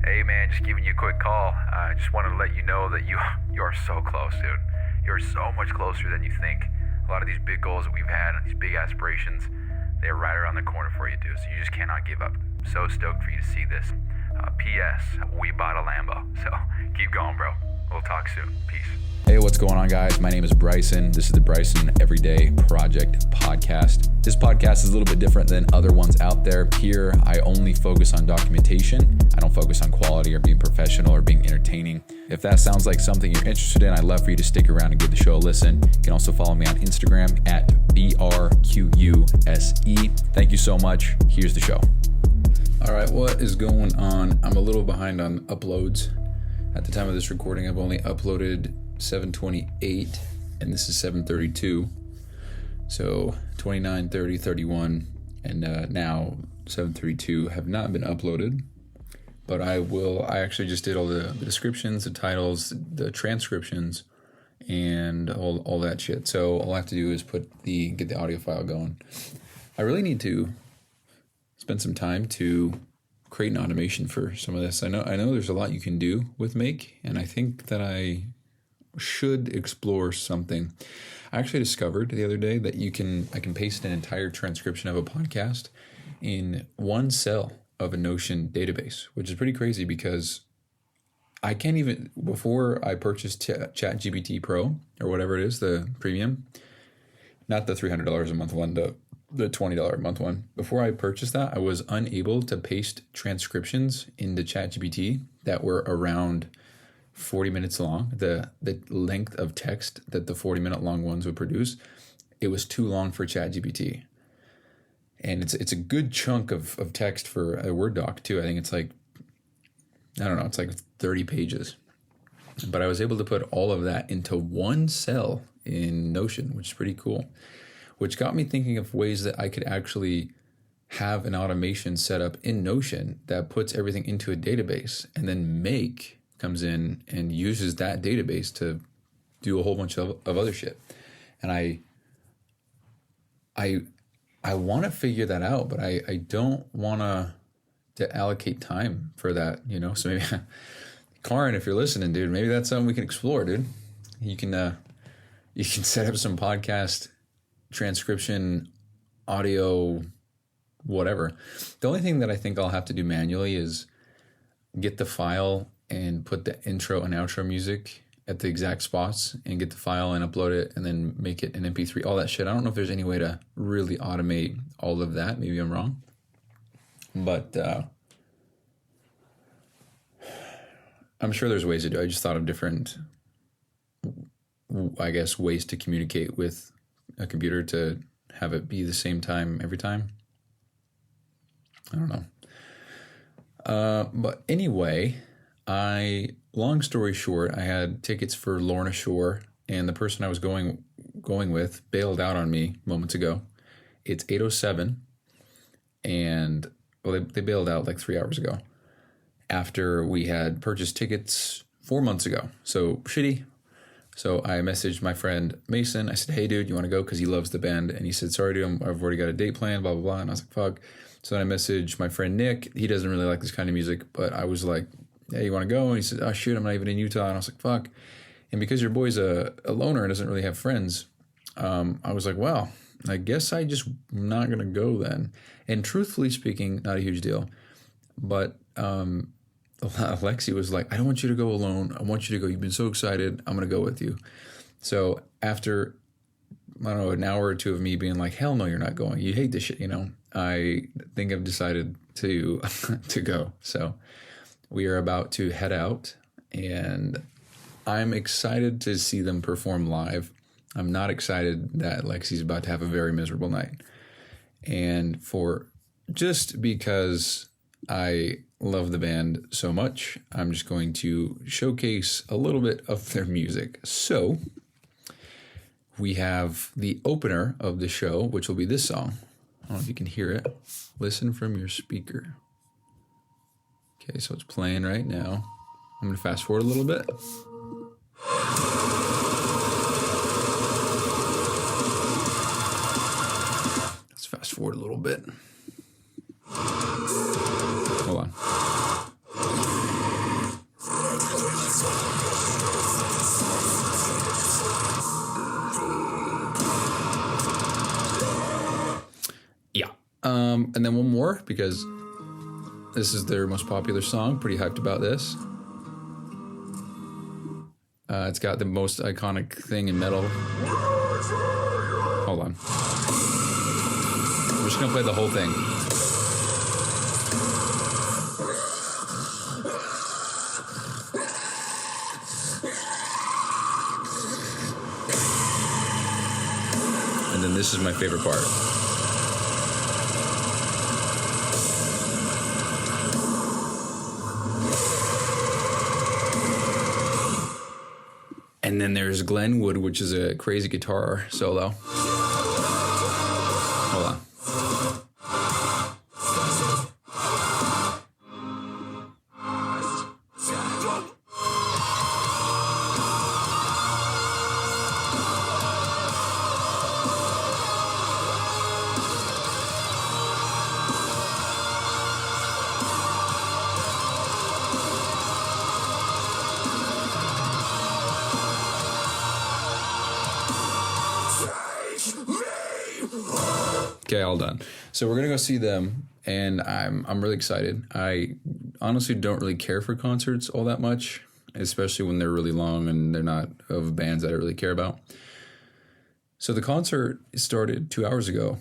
Hey man, just giving you a quick call. I just wanted to let you know that you are so close, dude. You're so much closer than you think. A lot of these big goals that we've had and these big aspirations, they're right around the corner for you, dude. So you just cannot give up. So stoked for you to see this. P.S. We bought a Lambo. So keep going, bro. We'll talk soon. Peace. Hey, what's going on, guys? My name is Bryson. This is the Bryson Everyday Project podcast. This podcast is a little bit different than other ones out there. Here, I only focus on documentation. I don't focus on quality or being professional or being entertaining. If that sounds like something you're interested in, I'd love for you to stick around and give the show a listen. You can also follow me on Instagram at BRQUSE. Thank you so much. Here's the show. All right, what is going on? I'm a little behind on uploads. At the time of this recording, I've only uploaded 728, and this is 732. So 29, 30, 31, and now 732 have not been uploaded. But I actually just did all the descriptions, the titles, the transcriptions, and all that shit. So all I have to do is get the audio file going. I really need to spend some time to create an automation for some of this. I know there's a lot you can do with Make, and I think that I should explore something. I actually discovered the other day that I can paste an entire transcription of a podcast in one cell of a Notion database, which is pretty crazy because I can't even, before I purchased ChatGPT Pro or whatever it is, the premium, not the $300 a month one, the $20 a month one. Before I purchased that, I was unable to paste transcriptions into ChatGPT that were around 40 minutes long. The length of text that the 40-minute long ones would produce, it was too long for ChatGPT. And it's a good chunk of text for a Word doc too. I think it's like, I don't know, it's like 30 pages. But I was able to put all of that into one cell in Notion, which is pretty cool. Which got me thinking of ways that I could actually have an automation set up in Notion that puts everything into a database, and then Make comes in and uses that database to do a whole bunch of other shit. And I want to figure that out, but I don't want to allocate time for that, So maybe, Karin, if you're listening, dude, maybe that's something we can explore, dude. You can set up some podcast transcription, audio, whatever. The only thing that I think I'll have to do manually is get the file and put the intro and outro music at the exact spots and get the file and upload it and then make it an MP3, all that shit. I don't know if there's any way to really automate all of that. Maybe I'm wrong. But I'm sure there's ways to do it. I just thought of different, I guess, ways to communicate with a computer to have it be the same time every time. I don't know. But anyway, long story short, I had tickets for Lorna Shore, and the person I was going with bailed out on me moments ago. It's 8:07, and they bailed out like 3 hours ago after we had purchased tickets 4 months ago. So shitty. So I messaged my friend Mason. I said, hey, dude, you want to go? Because he loves the band. And he said, sorry, dude, I've already got a date planned, blah, blah, blah. And I was like, fuck. So then I messaged my friend Nick. He doesn't really like this kind of music, but I was like, hey, you want to go? And he said, oh, shoot, I'm not even in Utah. And I was like, fuck. And because your boy's a loner and doesn't really have friends, I was like, well, I guess I just not going to go then. And truthfully speaking, not a huge deal. But Alexi was like, I don't want you to go alone. I want you to go. You've been so excited. I'm going to go with you. So after, I don't know, an hour or two of me being like, hell no, you're not going. You hate this shit, I think I've decided to go. So we are about to head out, and I'm excited to see them perform live. I'm not excited that Lexi's about to have a very miserable night. And just because I love the band so much, I'm just going to showcase a little bit of their music. So we have the opener of the show, which will be this song. I don't know if you can hear it. Listen from your speaker. Okay, so it's playing right now. I'm going to fast forward a little bit. Let's fast forward a little bit. Hold on. And then one more, because this is their most popular song. Pretty hyped about this. It's got the most iconic thing in metal. Hold on. We're just going to play the whole thing. And then this is my favorite part. And then there's Glenwood, which is a crazy guitar solo. Hold on. Okay, all done. So we're gonna go see them, and I'm really excited. I honestly don't really care for concerts all that much, especially when they're really long and they're not of bands that I really care about. So the concert started 2 hours ago,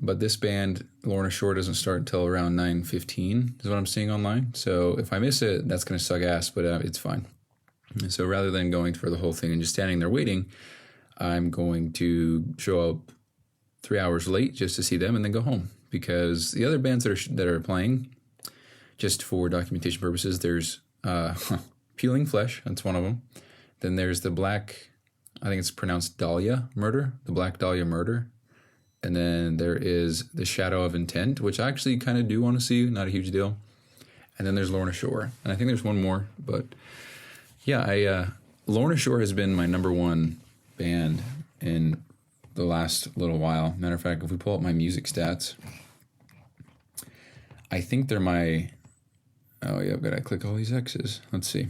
but this band, Lorna Shore, doesn't start until around 9:15 is what I'm seeing online. So if I miss it, that's gonna suck ass, but it's fine. So rather than going for the whole thing and just standing there waiting, I'm going to show up 3 hours late just to see them and then go home, because the other bands that are playing, just for documentation purposes, there's Peeling Flesh, that's one of them. Then there's the Black, I think it's pronounced Dahlia Murder, the Black Dahlia Murder. And then there is the Shadow of Intent, which I actually kind of do want to see, not a huge deal. And then there's Lorna Shore, and I think there's one more, but yeah, Lorna Shore has been my number one band in the last little while. Matter of fact, if we pull up my music stats, I think they're my, oh yeah, I've got to click all these X's. Let's see.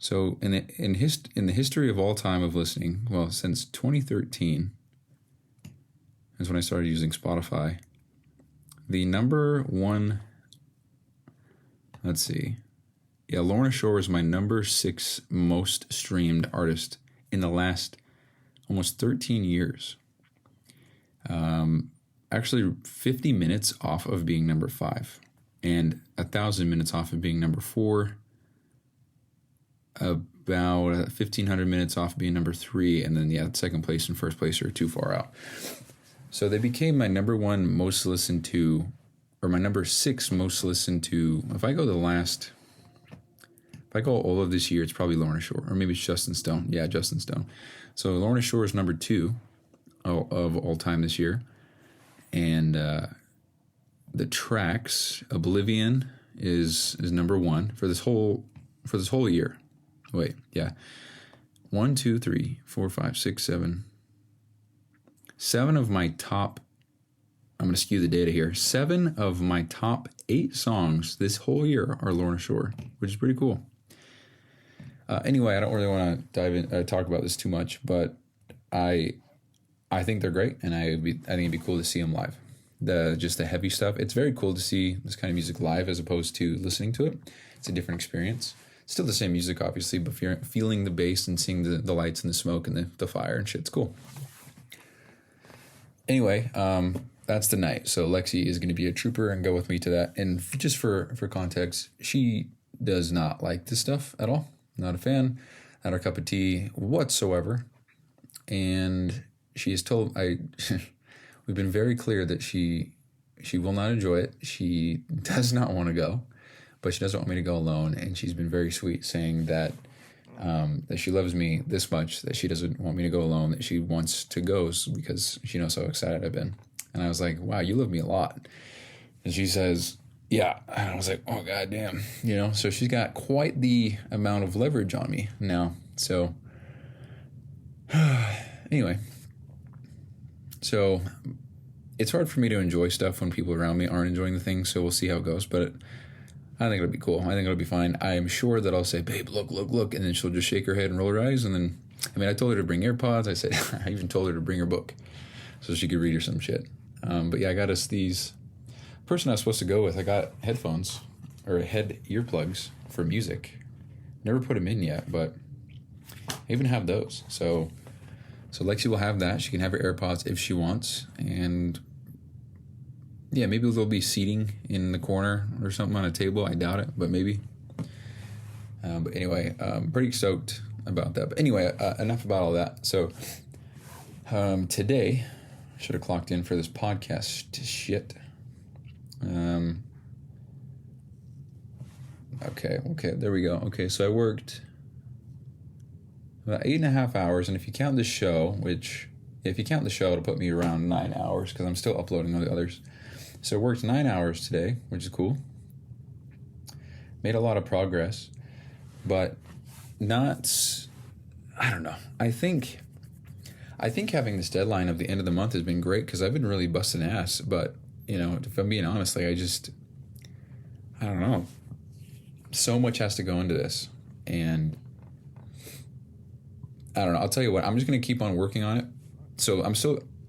So in the history of all time of listening, well, since 2013 is when I started using Spotify, the number one, let's see, yeah, Lorna Shore is my number 6 most streamed artist in the last almost 13 years. Actually 50 minutes off of being number 5 and 1,000 minutes off of being number 4, about 1,500 minutes off of being number 3, and then yeah, second place and first place are too far out. So they became my number 1 most listened to, or my number 6 most listened to. If I go all of this year, it's probably Lorna Shore, or maybe it's Justin Stone. Yeah, Justin Stone. So Lorna Shore is number 2 of all time this year. And the Tracks, Oblivion is number 1 for this whole year. Wait, yeah. 1, 2, 3, 4, 5, 6, 7. 7 of my top, I'm going to skew the data here. 7 of my top 8 songs this whole year are Lorna Shore, which is pretty cool. Anyway, I don't really want to dive in, talk about this too much, but I think they're great, and I think it'd be cool to see them live. Just the heavy stuff. It's very cool to see this kind of music live as opposed to listening to it. It's a different experience. Still the same music, obviously, but feeling the bass and seeing the lights and the smoke and the fire and shit, it's cool. Anyway, that's the night. So Lexi is going to be a trooper and go with me to that. And just for context, she does not like this stuff at all. Not a fan, not her cup of tea whatsoever. And she is told, we've been very clear that she will not enjoy it. She does not want to go, but she doesn't want me to go alone. And she's been very sweet, saying that that she loves me this much, that she doesn't want me to go alone, that she wants to go because she knows how excited I've been. And I was like, wow, you love me a lot. And she says, yeah. And I was like, oh, goddamn. So she's got quite the amount of leverage on me now. So anyway, so it's hard for me to enjoy stuff when people around me aren't enjoying the thing. So we'll see how it goes. But I think it'll be cool. I think it'll be fine. I am sure that I'll say, babe, look. And then she'll just shake her head and roll her eyes. And then, I told her to bring AirPods. I even told her to bring her book so she could read her some shit. But yeah, I got us these. Person I was supposed to go with, I got headphones or head earplugs for music. Never put them in yet, but I even have those. So Lexi will have that. She can have her AirPods if she wants. And yeah, maybe there'll be seating in the corner or something on a table. I doubt it, but maybe. But anyway, I'm pretty stoked about that. But anyway, enough about all that. So today, I should have clocked in for this podcast shit. Okay, there we go. Okay, so I worked about 8.5 hours, and if you count the show, it'll put me around 9 hours because I'm still uploading all the others. So I worked 9 hours today, which is cool. Made a lot of progress, but I don't know. I think having this deadline of the end of the month has been great because I've been really busting ass, but if I'm being honest, like I don't know. So much has to go into this, and I don't know. I'll tell you what, I'm just going to keep on working on it. So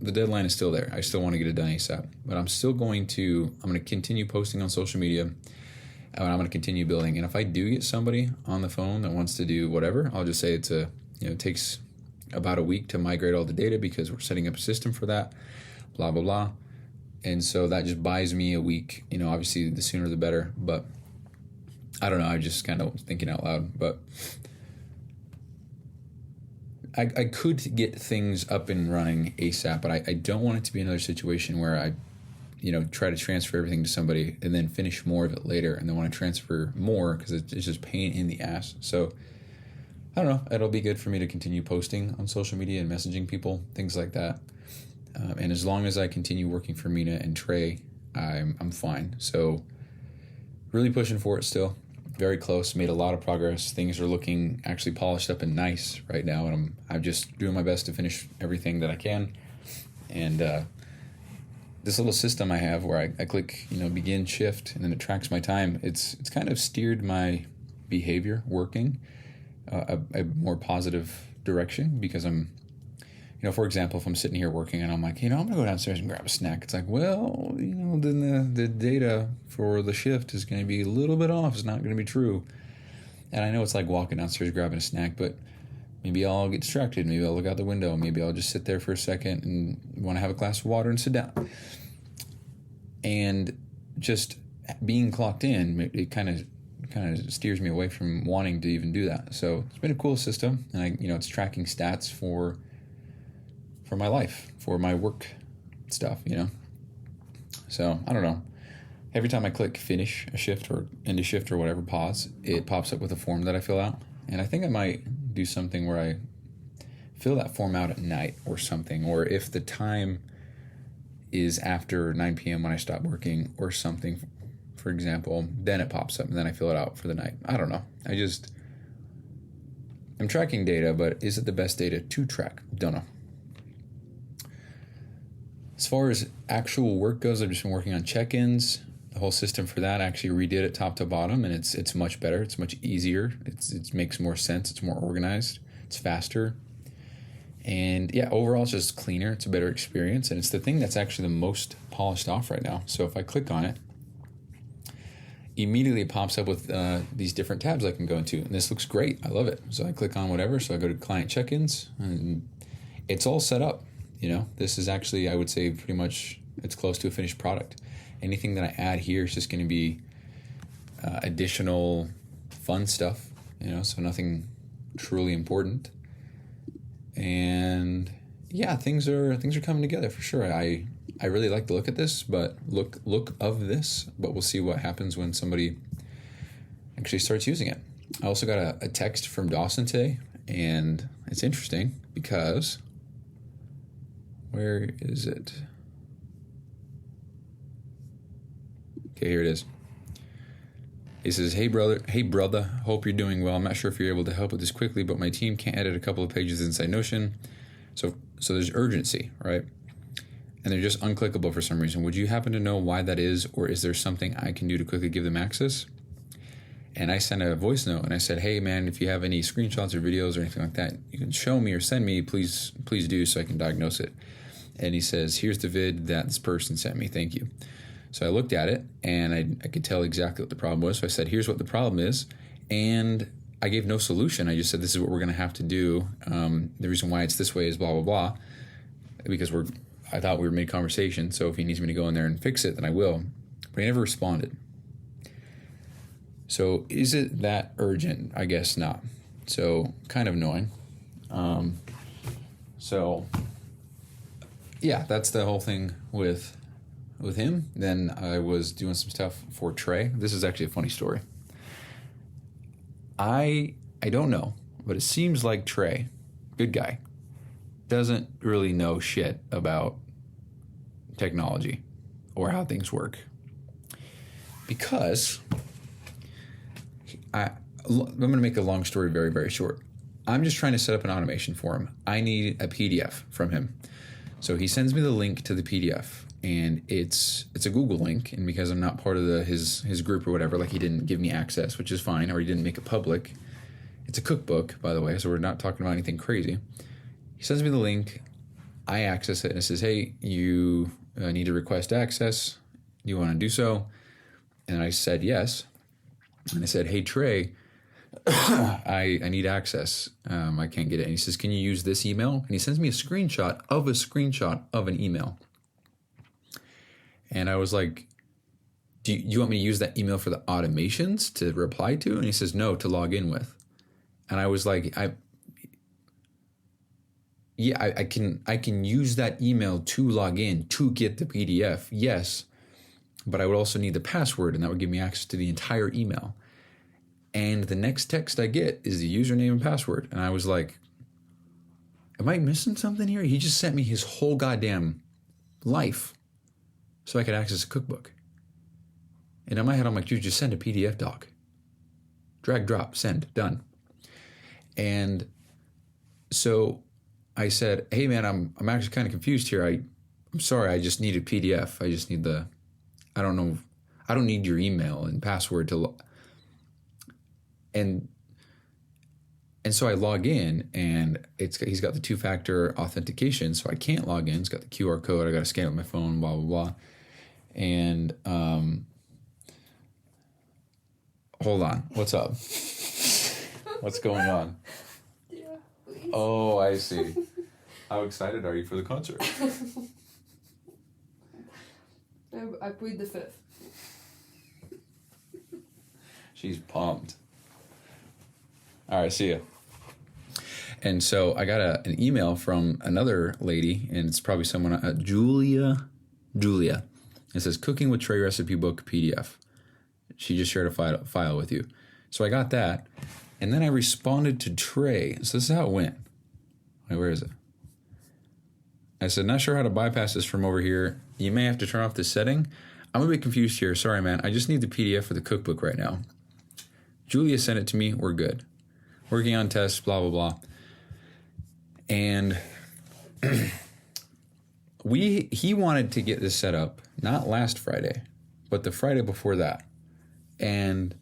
the deadline is still there. I still want to get it done ASAP, but I'm going to continue posting on social media, and I'm going to continue building. And if I do get somebody on the phone that wants to do whatever, I'll just say it takes about a week to migrate all the data because we're setting up a system for that, blah, blah, blah. And so that just buys me a week, obviously the sooner the better, but I don't know. I just kind of thinking out loud, but I could get things up and running ASAP, but I don't want it to be another situation where I, try to transfer everything to somebody and then finish more of it later and then want to transfer more because it's just pain in the ass. So I don't know. It'll be good for me to continue posting on social media and messaging people, things like that. And as long as I continue working for Mina and Trey, I'm fine. So really pushing for it still. Very close. Made a lot of progress. Things are looking actually polished up and nice right now. And I'm just doing my best to finish everything that I can. And this little system I have where I click, begin shift, and then it tracks my time. It's kind of steered my behavior working a more positive direction because I'm, for example, if I'm sitting here working and I'm like, I'm going to go downstairs and grab a snack. It's like, well, then the data for the shift is going to be a little bit off. It's not going to be true. And I know it's like walking downstairs grabbing a snack, but maybe I'll get distracted. Maybe I'll look out the window. Maybe I'll just sit there for a second and want to have a glass of water and sit down. And just being clocked in, it kind of steers me away from wanting to even do that. So it's been a cool system. And it's tracking stats for my life, for my work stuff, So, I don't know. Every time I click finish a shift or end a shift or whatever, pause, it pops up with a form that I fill out. And I think I might do something where I fill that form out at night or something. Or if the time is after 9 p.m. when I stop working or something, for example, then it pops up and then I fill it out for the night. I don't know. I'm tracking data, but is it the best data to track? Don't know. As far as actual work goes, I've just been working on check-ins. The whole system for that, I actually redid it top to bottom, and it's much better. It's much easier. It makes more sense. It's more organized. It's faster. And yeah, overall, it's just cleaner. It's a better experience, and it's the thing that's actually the most polished off right now. So if I click on it, immediately it pops up with these different tabs I can go into, and this looks great. I love it. So I click on whatever. So I go to client check-ins, and it's all set up. This is actually, I would say, pretty much, it's close to a finished product. Anything that I add here is just going to be additional fun stuff, so nothing truly important. And yeah, things are coming together for sure. I really like the look at this, but look of this, but we'll see what happens when somebody actually starts using it. I also got a text from Dawson today, and it's interesting because where is it? Okay, here it is. He says, hey brother, hope you're doing well. I'm not sure if you're able to help with this quickly, but my team can't edit a couple of pages inside Notion. So there's urgency, right? And they're just unclickable for some reason. Would you happen to know why that is, or is there something I can do to quickly give them access? And I sent a voice note and I said, hey man, if you have any screenshots or videos or anything like that, you can show me or send me, please do, so I can diagnose it. And he says, here's the vid that this person sent me. Thank you. So I looked at it, and I could tell exactly what the problem was. So I said, here's what the problem is. And I gave no solution. I just said, this is what we're going to have to do. The reason why it's this way is blah, blah, blah. Because I thought we were mid-conversation. So if he needs me to go in there and fix it, then I will. But he never responded. So is it that urgent? I guess not. So kind of annoying. So yeah, that's the whole thing with him. Then I was doing some stuff for Trey. This is actually a funny story. I don't know, but it seems like Trey, good guy, doesn't really know shit about technology or how things work. Because I'm going to make a long story very, very short. I'm just trying to set up an automation for him. I need a PDF from him. So he sends me the link to the PDF, and it's a Google link. And because I'm not part of his group or whatever, like he didn't give me access, which is fine, or he didn't make it public. It's a cookbook, by the way, so we're not talking about anything crazy. He sends me the link. I access it, and it says, hey, you need to request access. Do you want to do so? And I said yes. And I said, hey, Trey, I need access. I can't get it. And he says, can you use this email? And he sends me a screenshot of an email. And I was like, do you want me to use that email for the automations to reply to? And he says, no, to log in with. And I was like, I can use that email to log in to get the PDF. Yes. But I would also need the password, and that would give me access to the entire email. And the next text I get is the username and password. And I was like, am I missing something here? He just sent me his whole goddamn life so I could access a cookbook. And in my head, I'm like, dude, just send a PDF doc. Drag, drop, send, done. And so I said, hey, man, I'm actually kind of confused here. I'm sorry, I just need a PDF. I just need I don't need your email and password to and so I log in, and he's got the 2-factor authentication, so I can't log in. It's got the QR code. I got to scan it with my phone, blah, blah, blah. And hold on. What's up? What's going on? Yeah, please. Oh, I see. How excited are you for the concert? I plead the fifth. She's pumped. All right, see ya. And so I got an email from another lady, and it's probably someone, Julia. It says, Cooking with Trey Recipe Book PDF. She just shared a file with you. So I got that, and then I responded to Trey. So this is how it went. Wait, where is it? I said, not sure how to bypass this from over here. You may have to turn off this setting. I'm a bit confused here. Sorry, man. I just need the PDF for the cookbook right now. Julia sent it to me. We're good. Working on tests, blah, blah, blah. And he wanted to get this set up, not last Friday, but the Friday before that. And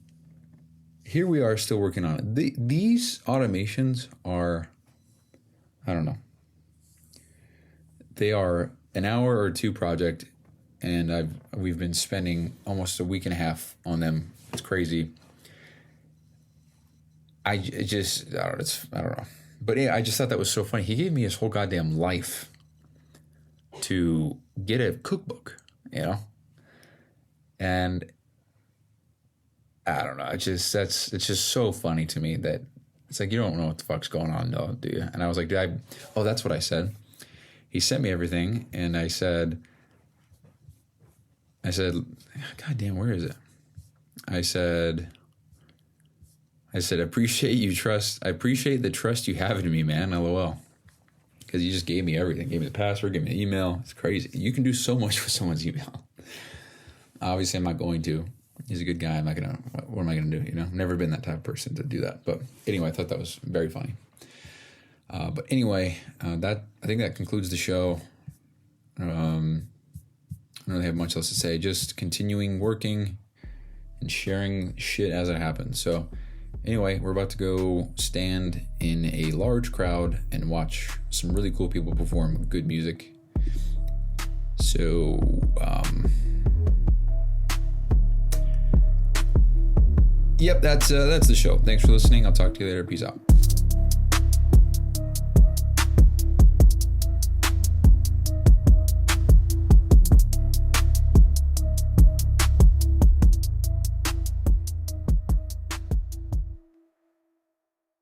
here we are still working on it. These automations are, I don't know. They are an hour or two project, and we've been spending almost a week and a half on them. It's crazy. I don't know. But yeah, I just thought that was so funny. He gave me his whole goddamn life to get a cookbook, you know? And I don't know. It's just so funny to me that it's like, you don't know what the fuck's going on, though, do you? And I was like, that's what I said. He sent me everything, and I said, God damn, where is it? I said, I appreciate the trust you have in me, man, LOL. Because you just gave me everything. Gave me the password, gave me the email. It's crazy. You can do so much with someone's email. Obviously, I'm not going to. He's a good guy. What am I going to do? You know, I've never been that type of person to do that. But anyway, I thought that was very funny. But anyway, I think that concludes the show. I don't really have much else to say. Just continuing working and sharing shit as it happens. So anyway, we're about to go stand in a large crowd and watch some really cool people perform good music. So, yep, that's the show. Thanks for listening. I'll talk to you later. Peace out.